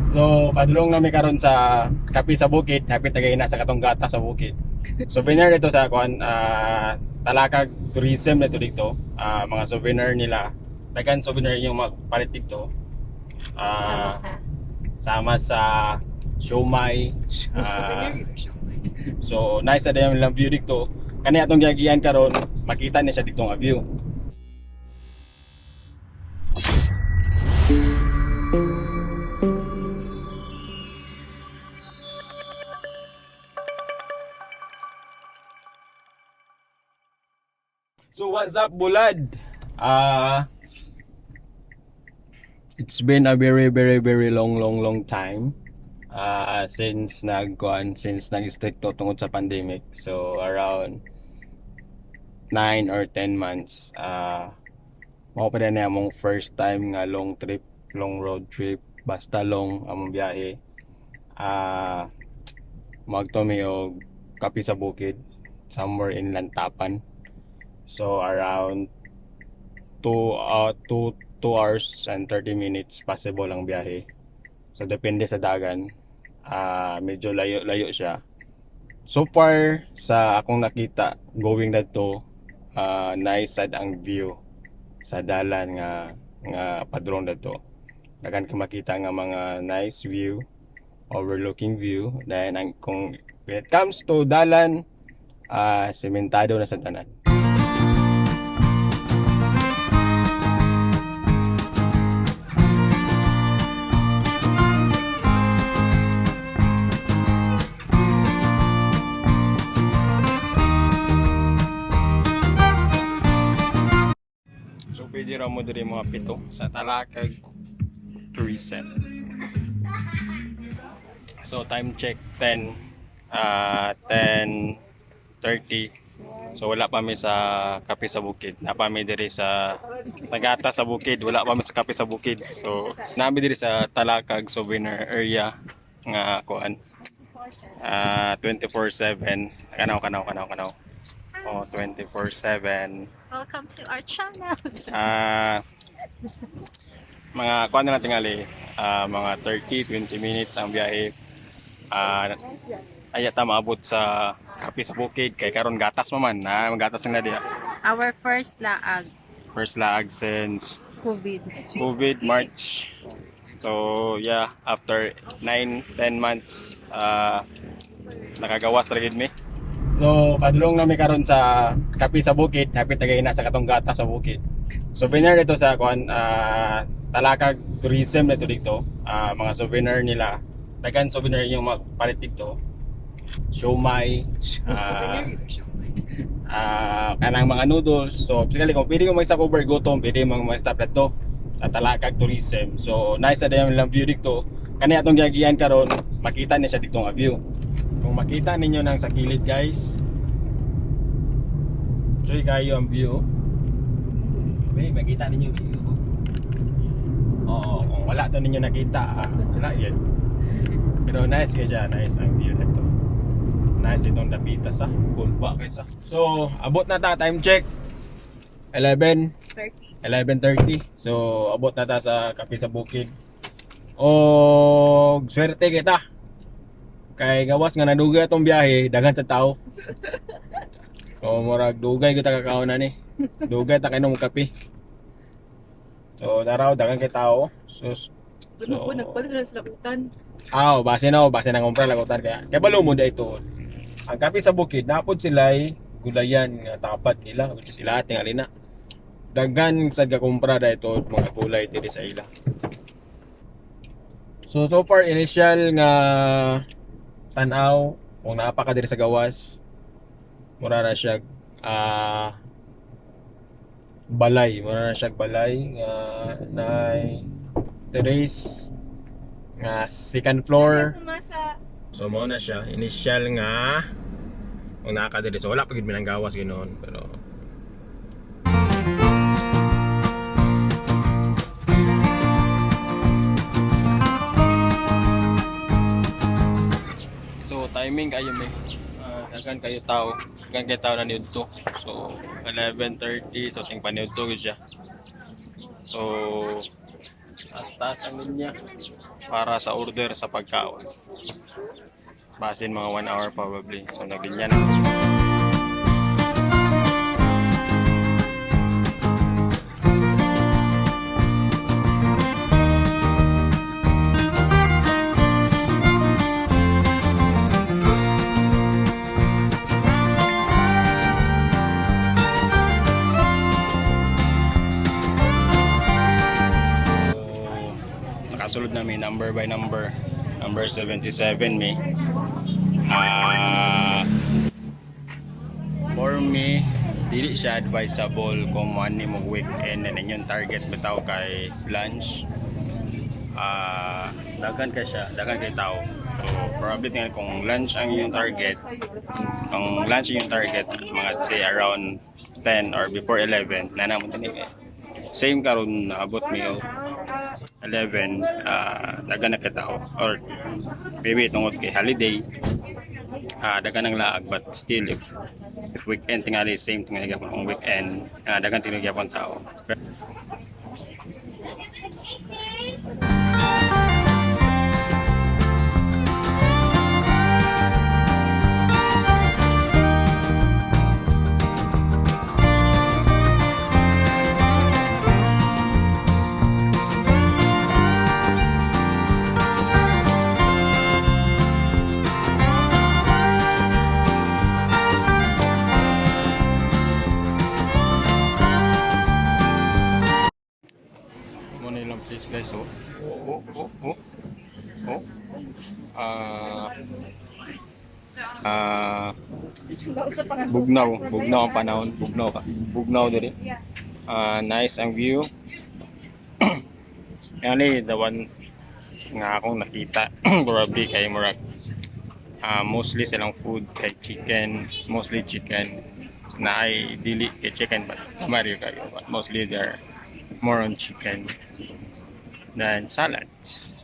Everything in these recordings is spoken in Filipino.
So, padulong namin karon sa kapi sa bukid, hapit tagay na sa katong gata sa bukid. Souvenir ito sa kuan Talakag tourism na ito dito. Mga souvenir nila. Dagan souvenir yung magpalit dito. Sama Ah, sa sama sa siomay. souvenir. So, nice na yung lang view dito. Kani atong giagian karon, makita niya siya dito nga view. So what's up, Bulad? It's been a very long time since nag-stricto tungod sa pandemic. So around 9 or 10 months. Mao pa din among first time nga long road trip, basta long among biyahe. Magtumi og kapi sa bukid somewhere in Lantapan. So around 2 hours and 30 minutes possible ang biyahe. So depende sa dagan. Medyo layo siya. So far sa akong nakita going na to, nice sad ang view sa dalan nga padrong na to. Dagan ka makita nga mga nice view, overlooking view. Dahil kung when it comes to dalan, sementado na sa tanan. So pwede raw mo diri mga pito sa Talakag Tourism. So time check 10:30. So wala pa mi sa kape sa bukid. Na pa mi diri sa gata sa bukid. Wala pa mi sa kape sa bukid. So naami diri sa Talakag souvenir area nga kuan. 24/7. Kanaw. Oh, 24/7. Welcome to our channel. Mga kuan na tingali, mga 30-20 minutes ang biyahe. Ayata maabot sa kape sa bukid kay karon gatas man gatas na diha. Our first laag, First laag since COVID. March. So yeah, after 9-10 months nakagawas ra gid mi. So padulong namin karon sa kape sa bukid, hapit tagay na sa katong gata sa bukid. Souvenir ito sa kuan Talakag tourism na ito dito. Mga souvenir nila. Dagan souvenir yung magpalit dito. Siomay, kanang mga noodles. So basically kung pwede mo mag-stop over gutom, pwede mo mag-stop dito sa Talakag tourism. So nice na yung lang view dito. Kani atong giagian karon, makita niya siya dito nga view. Kung makita ninyo nang sa kilid guys, enjoy kayo ang view. Okay, makita ninyo view. Oo, kung wala to ninyo nakita, wala yan. Pero nice kaya siya, nice ang view na to. Nice itong dapitas cool ba kaysa. So, abot na ta, time check 11:30. So, abot na ta sa kape sa bukid. O swerte kita. Kay gawas nga nadugay itong biyahe, daghan sa tao. So, murag dugay kita kakaon na ni. Dugay ta kainom kape. So, daraw daghan kay tao. So, Nagpalit na sila utan. base na kumpra lagutan kaya balo mo ito. Ang kape sa bukid napod sila gulayan nga tapat nila which is lahat ng alina. Daghan sad ka kumpra ito mga gulay diri sa ila. So far initial nga tan-aw kung naapa ka diri sa gawas, mura na siya balay nga na terrace nga second floor. So mao na siya initial nga kung naaka diri. So wala pa gid minang gawas ginoon pero so timing kayo may daghan kayo tao na niudto. So 11:30 so ting paniudto gid siya. So Taas ang linya para sa order sa pagkaon. Basin mga 1 hour probably. So naglinya na. Nakasulod na may number by number. Number 77 may. For me, dili siya advisable kung ano mo weekend na inyong target bitaw kay lunch. Dagan ka siya, dagan kay tao. So, probably tingnan kung lunch ang inyong target. Kung lunch ang inyong target, mga say around 10 or before 11, na naman din eh. Same karon naabot mo 11, dagan na kita or maybe tungod kay holiday, dagan ng laag, but still if weekend tingali same tingali gyapon kung weekend, dagan tingali gyapon tao. Muna ilang place guys, oh. Bugnaw ang panahon, bugnaw diri. Nice ang view. Yani the one nga akong nakita probably kay murag mostly silang food kay chicken, mostly chicken na ay dili kay chicken but Mario kayo, but mostly they're more on chicken than salads.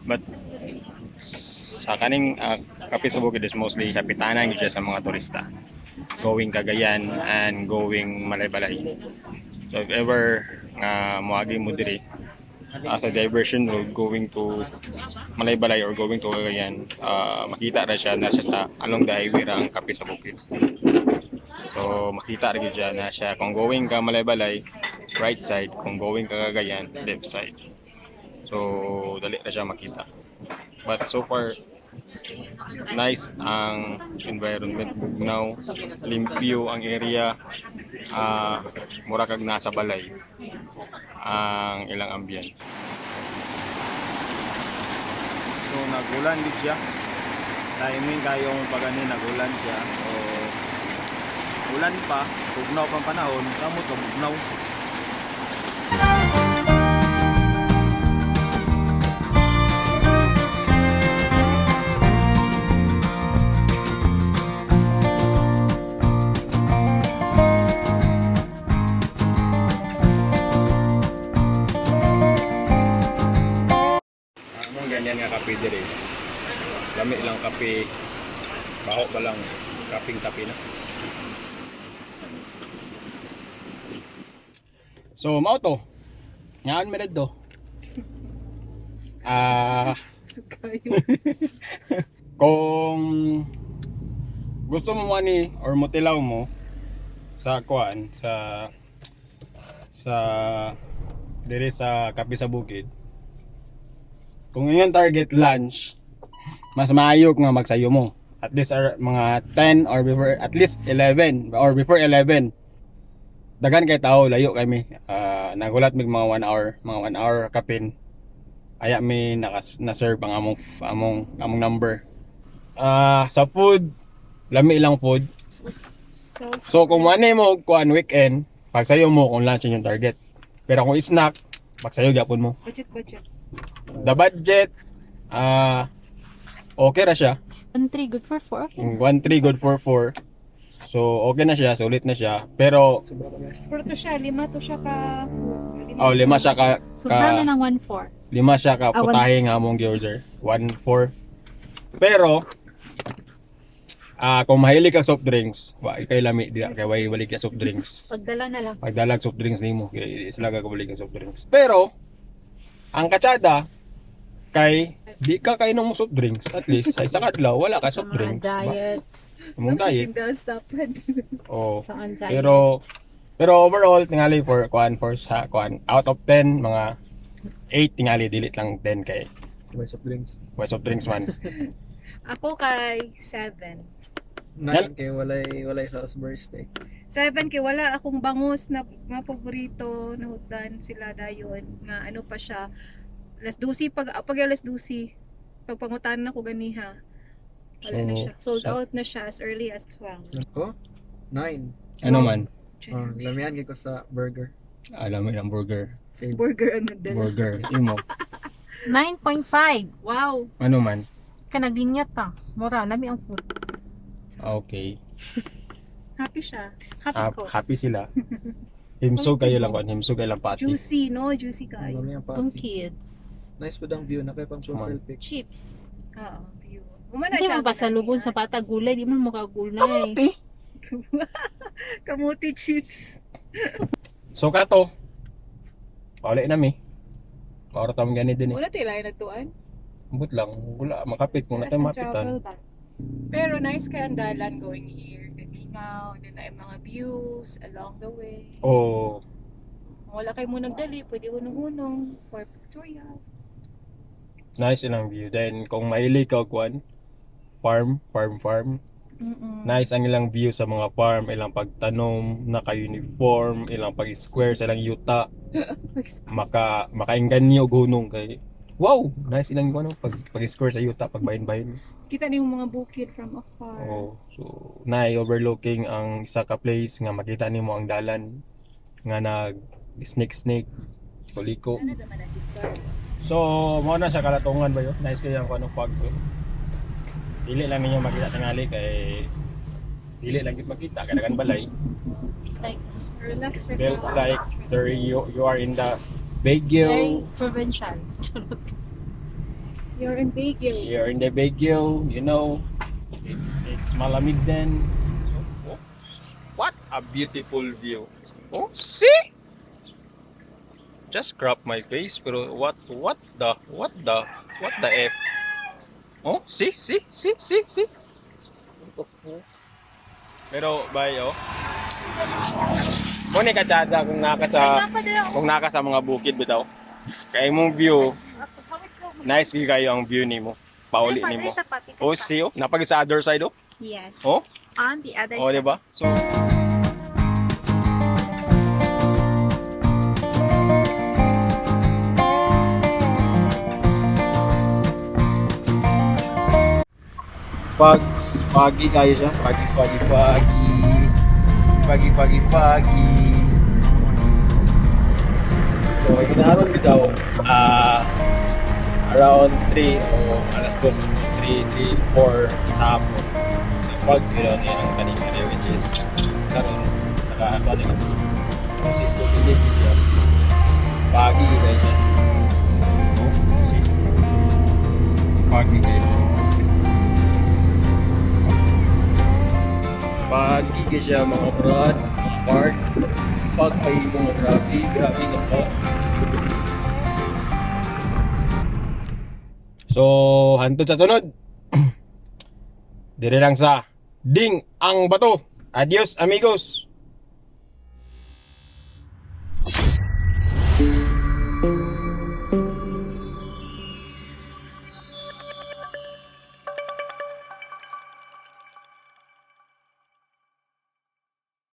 But sa kaning Kape sa Bukid is mostly kapitanan siya sa mga turista going Cagayan and going Malaybalay. So if ever moagi mo diri as a diversion road going to Malaybalay or going to Cagayan, makita ra siya na siya sa along the highway ra ang Kape sa Bukid. So makita rin dyan na siya kung going ka Malaybalay, right side, kung going ka Cagayan, left side. So dali na siya makita. But so far, nice ang environment, bugnaw, limpyo ang area, mura kag nasa balay ang ilang ambience. So nagulan din siya. Timing kayong pagani nagulan siya. So ulan pa, bugnaw pang panahon, kamot ka bugnaw. Anong ganyan nga kape diri? Lami lang kape, baho pa lang, kaping-kape na. So, mao to. Ngayon meron to. Kung gusto mo mani or motilaw mo sa kuan sa dire sa Kape sa Bukid. Kung yung target lunch, mas maayog nga magsayo mo. At least mga 10 or before at least 11 or before 11. Dagan kay tao, layo kami. Nagulat mig mga 1 hour kapin. Aya mi na-serve ang among number. Sa food, lami ilang food. So kung manay mo kuan weekend, pagsayo mo kung lunch yung target. Pero kung snack, pagsayo gyapon mo. Budget. The budget, okay ra siya. 1-3 good for 4. 1-3 good for 4. So okay na siya, sulit na siya. Pero to siya, 5 to siya ka. 5 siya ka Sobrang ng 1-4. 5 siya ka putahe nga among gi-order. 1-4. Pero Kung mahilig ka soft drinks, wa kay lami diya kay way balik ka soft drinks. Pagdala na lang. Pagdalag soft drinks nimo, kay sila ka balik ang soft drinks. Pero ang katsada kay di ka kainom mo soft drinks, at least sa isang adlaw wala ka soft Mga drinks. diet. Mong diet. Oh. Saan diet? Pero overall tingali for out of 10 mga 8 tingali dilit lang 10 kay Boys of drinks. West of drinks man. Ako kay 7. 9 kay walay sauce birthday. 7 kay wala akong bangus na mga paborito na hutdan sila dayon nga ano pa siya. Alas 12 pag alas 12 pagpangutan ako ganiha. Wala na siya. Sold out na siya as early as 12. Ako? 9. Ano man? Lamihan kay ko sa burger. Alam mo yung burger. Burger ang nagdala. Burger. Imo. 9.5. Wow. Ano man? Kanaglinyat ta. Mura, lami ang food. Okay. Happy siya. Happy ko. Happy sila. Himsog kayo lang kon, himsog kayo lang pati. Juicy, no? Juicy kayo. Lamihan pa. Ang kids. Nice po ang view na kay pang profile pic. Chips. Oo, view. Umana Kasi man pasalubon sa pata gulay, di man mukha gulay. Kamuti chips. So kato. Pauli na mi. Para tamo gani din eh. Wala tayo lang nagtuan. Ambot lang, wala makapit kung natin mapitan. Pero nice kaya ang dalan going here. Kalingaw, then ay mga views along the way. Oh, Kung wala kayo mo nagdali, pwede hunong-hunong for pictorial. nice ilang view. Then kung mahilig ka kwan, farm. Nice ang ilang view sa mga farm, ilang pagtanom, naka-uniform, ilang pag-square sa ilang yuta. Makainganyo gunong kay wow, nice ilang ano pag-square sa yuta pag bahin-bahin. Kita niyo yung mga bukid from afar. Oh, so overlooking ang isa ka place nga makita nimo ang dalan nga nag snake liko. Ano naman na sister? So mo na sa kalatungan ba yo? Nice kaya ang anong fog so. Dili lang ninyo makita tingali kay dili lang gid makita kadagan balay. Like, relax, Feels like you are in the Very Baguio. provincial. You're in Baguio. You're in the Baguio, you know. It's malamig din. Oh, what a beautiful view. Oh, see? Just crop my face, pero what the F? Oh, see? Pero bay oh. Mo ni katsada kung naka sa mga bukid bitaw. Kay imong view, nice kayo ang view nimo. Pauli nimo. Oh, see oh, napagid sa other side oh. Yes. Oh, On the other oh, side. diba? So pagi kayo siya. Pagi. So, inaharon bitaw around 3 o alas 2, almost 4 sa hapon. Pag sila niya ang kanina niya, which is karon naka-ano niya. Francisco Philip siya. Pagi kayo siya. Oh, see. Pagi kayo siya. Pagi kayo siya mga brad, mga part. Pag kayo mga grabe na po. So, hantod sa sunod. Dire lang sa Ding ang Bato. Adios amigos.